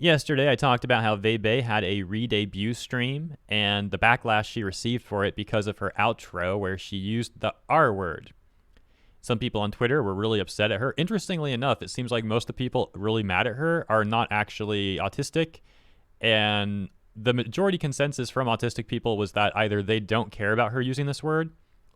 Yesterday, I talked about how Veibae had a re-debut stream and the backlash she received for it because of her outro where she used the R word. Some people on Twitter were really upset at her. Interestingly enough, it seems like most of the people really mad at her are not actually autistic, and the majority consensus from autistic people was that either they don't care about her using this word,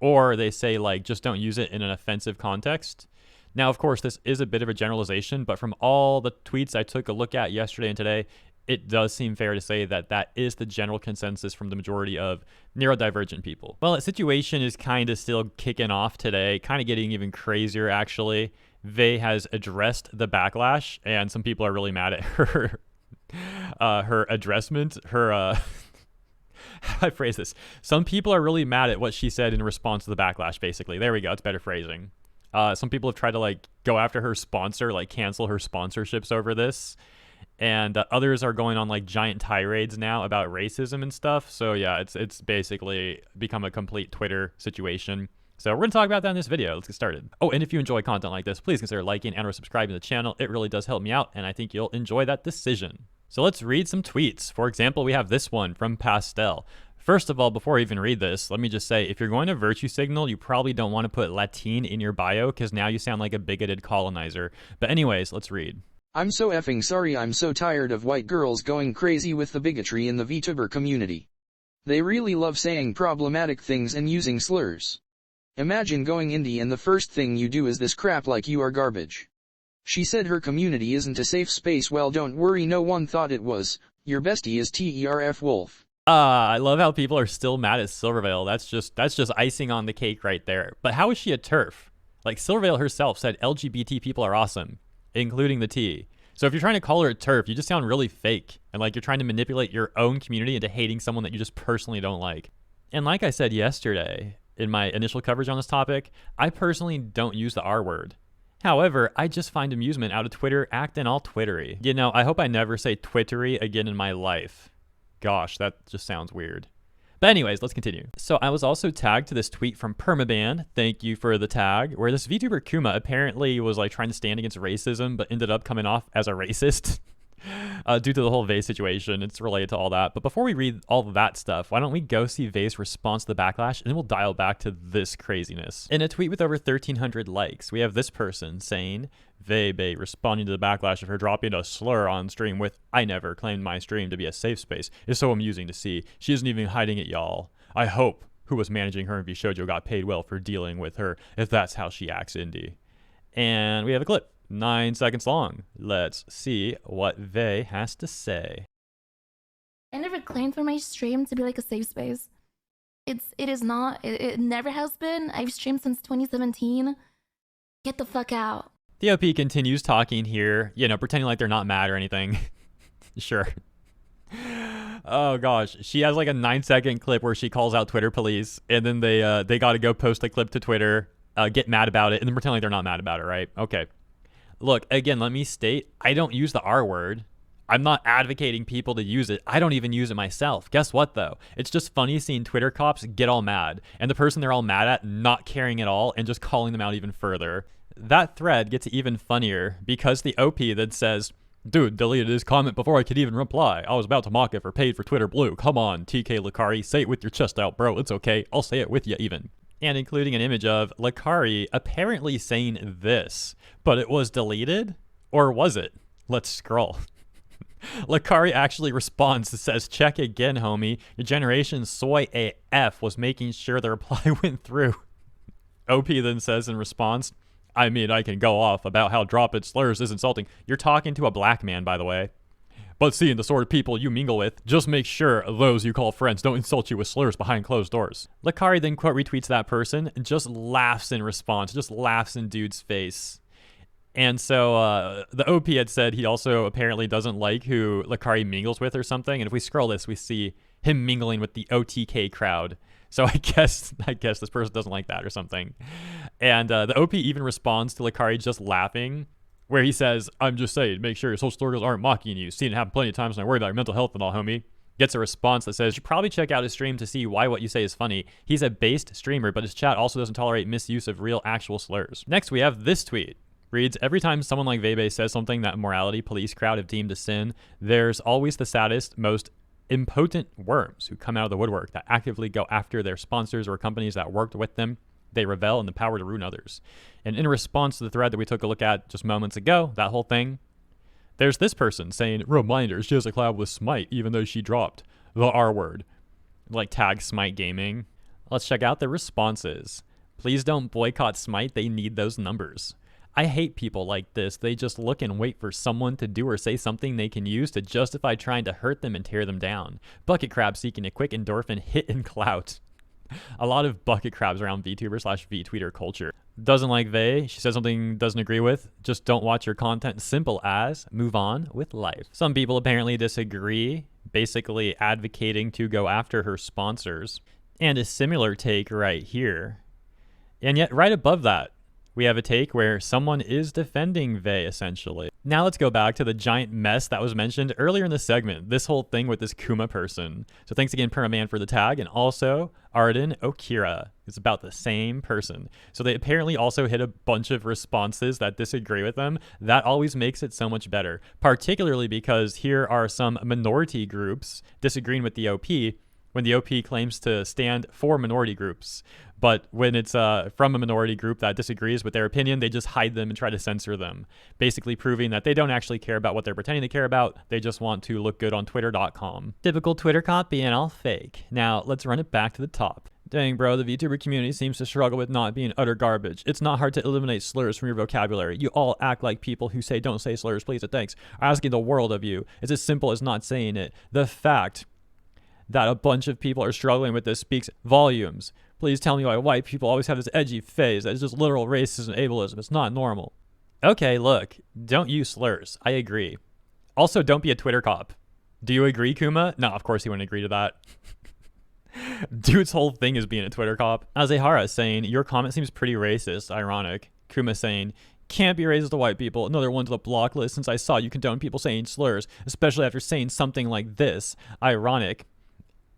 or they say, like, just don't use it in an offensive context. Now, of course, this is a bit of a generalization, but from all the tweets I took a look at yesterday and today, it does seem fair to say that that is the general consensus from the majority of neurodivergent people. Well, the situation is kind of still kicking off today, kind of getting even crazier, actually. Vei has addressed the backlash, and some people are really mad at her her addressment, how do I phrase this? Some people are really mad at what she said in response to the backlash, basically. There we go. It's better phrasing. Some people have tried to, like, go after her sponsor, like, cancel her sponsorships over this. And others are going on, like, giant tirades now about racism and stuff. So, yeah, it's basically become a complete Twitter situation. So we're going to talk about that in this video. Let's get started. Oh, and if you enjoy content like this, please consider liking and or subscribing to the channel. It really does help me out, and I think you'll enjoy that decision. So let's read some tweets. For example, we have this one from Pastel. First of all, before I even read this, let me just say, if you're going to virtue signal, you probably don't want to put Latin in your bio because now you sound like a bigoted colonizer. But anyways, let's read. I'm so effing sorry. I'm so tired of white girls going crazy with the bigotry in the VTuber community. They really love saying problematic things and using slurs. Imagine going indie and the first thing you do is this crap like you are garbage. She said her community isn't a safe space. Well, don't worry, no one thought it was. Your bestie is TERF Wolf. I love how people are still mad at Silvervale. That's just icing on the cake right there. But how is she a TERF? Like, Silvervale herself said LGBT people are awesome, including the T. So if you're trying to call her a TERF, you just sound really fake. And like you're trying to manipulate your own community into hating someone that you just personally don't like. And like I said yesterday in my initial coverage on this topic, I personally don't use the R word. However, I just find amusement out of Twitter acting all twittery. You know, I hope I never say twittery again in my life. Gosh, that just sounds weird. But anyways, let's continue. So I was also tagged to this tweet from Permaban, thank you for the tag, where this VTuber Kuma apparently was like trying to stand against racism, but ended up coming off as a racist. Due to the whole Vei situation. It's related to all that. But before we read all of that stuff, why don't we go see Vei's response to the backlash, and then we'll dial back to this craziness. In a tweet with over 1,300 likes, we have this person saying, Veibae responding to the backlash of her dropping a slur on stream with, I never claimed my stream to be a safe space. It's so amusing to see. She isn't even hiding it, y'all. I hope who was managing her in VShojo got paid well for dealing with her, if that's how she acts indie. And we have a clip. 9 seconds long. Let's see what Vei has to say. I never claimed for my stream to be like a safe space. It is not. It never has been. I've streamed since 2017. Get the fuck out. The OP continues talking here, you know, pretending like they're not mad or anything. Sure. Oh gosh, she has like a 9-second clip where she calls out Twitter police, and then they got to go post the clip to Twitter, get mad about it, and then pretend like they're not mad about it, right? Okay. Look, again, let me state, I don't use the R word. I'm not advocating people to use it. I don't even use it myself. Guess what, though? It's just funny seeing Twitter cops get all mad, and the person they're all mad at not caring at all and just calling them out even further. That thread gets even funnier because the OP then says, dude deleted his comment before I could even reply. I was about to mock it for paid for Twitter Blue. Come on, TK Lakari, say it with your chest out, bro. It's okay. I'll say it with you even. And including an image of Lakari apparently saying this, but it was deleted? Or was it? Let's scroll. Lakari actually responds and says, check again, homie. Your generation soy AF was making sure the reply went through. OP then says in response, I mean, I can go off about how dropping slurs is insulting. You're talking to a black man, by the way. But seeing the sort of people you mingle with, just make sure those you call friends don't insult you with slurs behind closed doors. Lakari then quote retweets that person and just laughs in response, just laughs in dude's face. And so the OP had said he also apparently doesn't like who Lakari mingles with or something. And if we scroll this, we see him mingling with the OTK crowd. So I guess this person doesn't like that or something. And the OP even responds to Lakari just laughing, where he says, I'm just saying, make sure your social circles aren't mocking you. Seen it happen plenty of times when I worry about your mental health and all, homie. Gets a response that says, you should probably check out his stream to see why what you say is funny. He's a based streamer, but his chat also doesn't tolerate misuse of real actual slurs. Next, we have this tweet Reads, every time someone like Veibae says something that morality police crowd have deemed a sin, there's always the saddest, most impotent worms who come out of the woodwork that actively go after their sponsors or companies that worked with them. They revel in the power to ruin others. And in response to the thread that we took a look at just moments ago, that whole thing, there's this person saying, reminder, she has a collab with Smite even though she dropped the R word. Like tag Smite Gaming. Let's check out the responses. Please don't boycott Smite, they need those numbers. I hate people like this. They just look and wait for someone to do or say something they can use to justify trying to hurt them and tear them down. Bucket crab seeking a quick endorphin hit and clout. A lot of bucket crabs around VTuber/VTweeter culture. Doesn't like Vey. She says something doesn't agree with. Just don't watch your content. Simple as move on with life. Some people apparently disagree, basically advocating to go after her sponsors. And a similar take right here. And yet right above that, we have a take where someone is defending Vey, essentially. Now let's go back to the giant mess that was mentioned earlier in the segment. This whole thing with this Kuma person. So thanks again, Permaman, for the tag. And also, Arden Okira. It's about the same person. So they apparently also hit a bunch of responses that disagree with them. That always makes it so much better. Particularly because here are some minority groups disagreeing with the OP when the OP claims to stand for minority groups. But when it's from a minority group that disagrees with their opinion, they just hide them and try to censor them, basically proving that they don't actually care about what they're pretending to care about. They just want to look good on Twitter.com. Typical Twitter cop being all fake. Now, let's run it back to the top. Dang, bro, the VTuber community seems to struggle with not being utter garbage. It's not hard to eliminate slurs from your vocabulary. You all act like people who say don't say slurs, please and thanks, are asking the world of you. It's as simple as not saying it. The fact that a bunch of people are struggling with this speaks volumes. Please tell me why white people always have this edgy phase that is just literal racism and ableism. It's not normal. Okay, look, don't use slurs. I agree. Also, don't be a Twitter cop. Do you agree, Kuma? No, of course he wouldn't agree to that. Dude's whole thing is being a Twitter cop. Azehara saying, your comment seems pretty racist. Ironic. Kuma saying, can't be racist to white people. Another one to the block list since I saw you condone people saying slurs, especially after saying something like this. Ironic.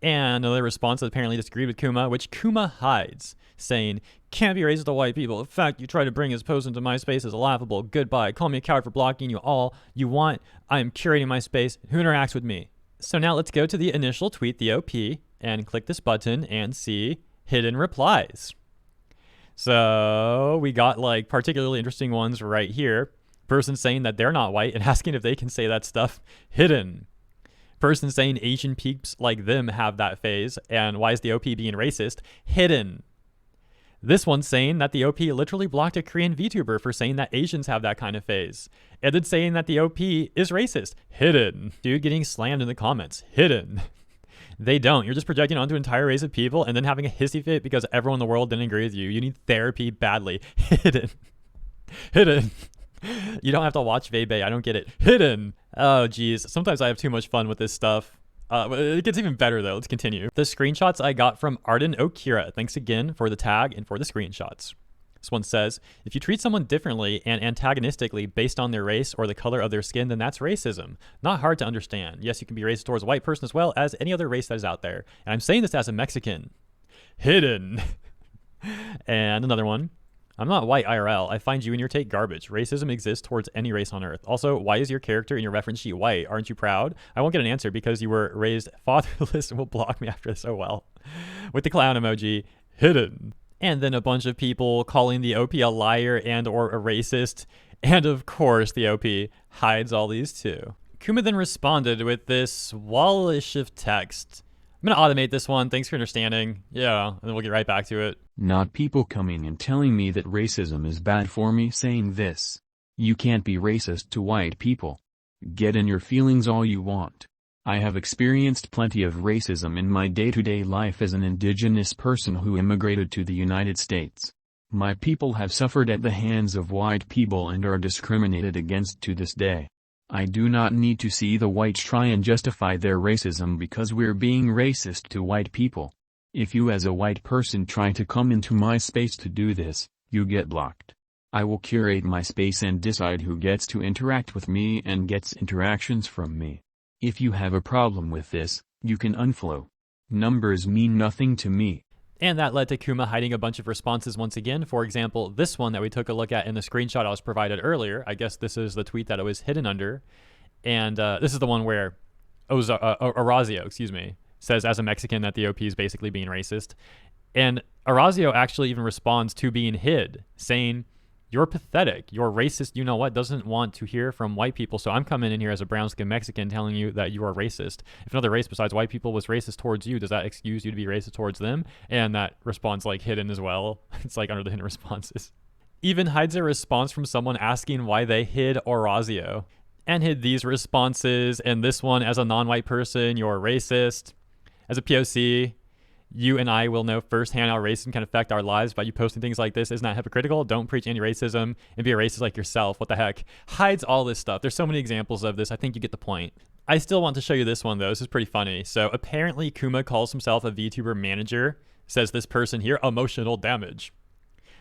And another response that apparently disagreed with Kuma, which Kuma hides, saying, can't be racist to white people. The fact you try to bring his post into my space is laughable. Goodbye. Call me a coward for blocking you all you want. I am curating my space. Who interacts with me? So now let's go to the initial tweet, the OP, and click this button and see hidden replies. So we got like particularly interesting ones right here. Person saying that they're not white and asking if they can say that stuff. Hidden. Person saying Asian peeps like them have that phase, and why is the OP being racist? Hidden. This one's saying that the OP literally blocked a Korean VTuber for saying that Asians have that kind of phase, and then saying that the OP is racist. Hidden. Dude getting slammed in the comments. Hidden. They don't. You're just projecting onto an entire race of people and then having a hissy fit because everyone in the world didn't agree with you. You need therapy badly. Hidden. Hidden. You don't have to watch Veibae. I don't get it. Hidden. Oh, geez. Sometimes I have too much fun with this stuff. It gets even better, though. Let's continue. The screenshots I got from Arden Okira. Thanks again for the tag and for the screenshots. This one says, if you treat someone differently and antagonistically based on their race or the color of their skin, then that's racism. Not hard to understand. Yes, you can be racist towards a white person as well as any other race that is out there. And I'm saying this as a Mexican. Hidden. And another one. I'm not white IRL. I find you and your take garbage. Racism exists towards any race on earth. Also, why is your character in your reference sheet white? Aren't you proud? I won't get an answer because you were raised fatherless and will block me after this. Oh well. With the clown emoji. Hidden. And then a bunch of people calling the OP a liar and or a racist. And of course, the OP hides all these too. Kuma then responded with this wallish of text. I'm going to automate this one. Thanks for understanding. Yeah, and then we'll get right back to it. Not people coming and telling me that racism is bad for me saying this. You can't be racist to white people. Get in your feelings all you want. I have experienced plenty of racism in my day-to-day life as an indigenous person who immigrated to the United States. My people have suffered at the hands of white people and are discriminated against to this day. I do not need to see the whites try and justify their racism because we're being racist to white people. If you as a white person try to come into my space to do this, you get blocked. I will curate my space and decide who gets to interact with me and gets interactions from me. If you have a problem with this, you can unfollow. Numbers mean nothing to me. And that led to Kuma hiding a bunch of responses once again. For example, this one that we took a look at in the screenshot I was provided earlier. I guess this is the tweet that it was hidden under. And this is the one where Orazio, says as a Mexican that the OP is basically being racist. And Orazio actually even responds to being hid, saying, "You're pathetic. You're racist. You know what? Doesn't want to hear from white people. So I'm coming in here as a brown-skinned Mexican telling you that you are racist. If another race besides white people was racist towards you, does that excuse you to be racist towards them?" And that response like hidden as well. It's like under the hidden responses. Even hides a response from someone asking why they hid Orazio. And hid these responses. And this one, as a non-white person, you're racist. As a POC, you and I will know firsthand how racism can affect our lives by you posting things like this. Isn't that hypocritical? Don't preach anti-racism and be a racist like yourself. What the heck? Hides all this stuff. There's so many examples of this. I think you get the point. I still want to show you this one, though. This is pretty funny. So apparently Kuma calls himself a VTuber manager. Says this person here, emotional damage.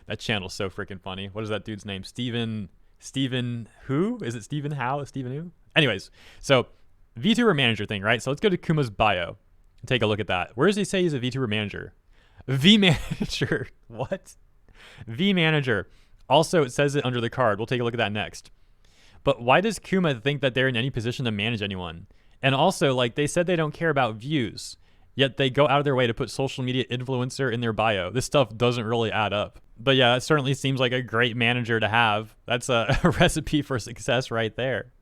That channel's so freaking funny. What is that dude's name? Steven who? Is it Steven how? Steven who? Anyways, so VTuber manager thing, right? So let's go to Kuma's bio. Take a look at that. Where does he say he's a VTuber manager? V manager. What? V manager. Also, it says it under the card. We'll take a look at that next. But why does Kuma think that they're in any position to manage anyone? And also, like, they said they don't care about views, yet they go out of their way to put social media influencer in their bio. This stuff doesn't really add up. But yeah, it certainly seems like a great manager to have. That's a recipe for success right there.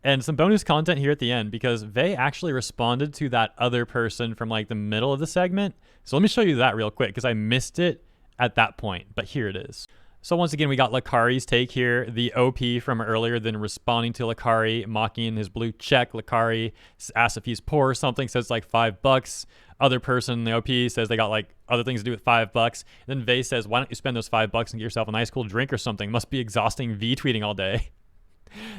And some bonus content here at the end, because Vei actually responded to that other person from like the middle of the segment. So let me show you that real quick, because I missed it at that point, but here it is. So once again, we got Lakari's take here. The OP from earlier, then responding to Lakari, mocking his blue check. Lakari asks if he's poor or something, says like $5. Other person, the OP, says they got like other things to do with $5. Then Vei says, why don't you spend those $5 and get yourself a nice cool drink or something? Must be exhausting V-tweeting all day.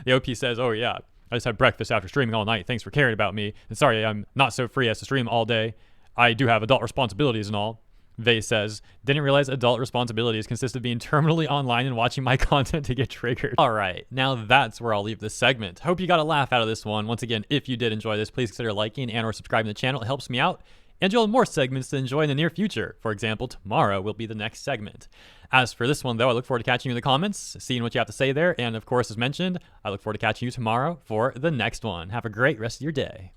The OP says, oh yeah, I just had breakfast after streaming all night. Thanks for caring about me. And sorry, I'm not so free as to stream all day. I do have adult responsibilities and all. Vei says, didn't realize adult responsibilities consist of being terminally online and watching my content to get triggered. All right, now that's where I'll leave this segment. Hope you got a laugh out of this one. Once again, if you did enjoy this, please consider liking and or subscribing to the channel. It helps me out. And you'll have more segments to enjoy in the near future. For example, tomorrow will be the next segment. As for this one, though, I look forward to catching you in the comments, seeing what you have to say there. And of course, as mentioned, I look forward to catching you tomorrow for the next one. Have a great rest of your day.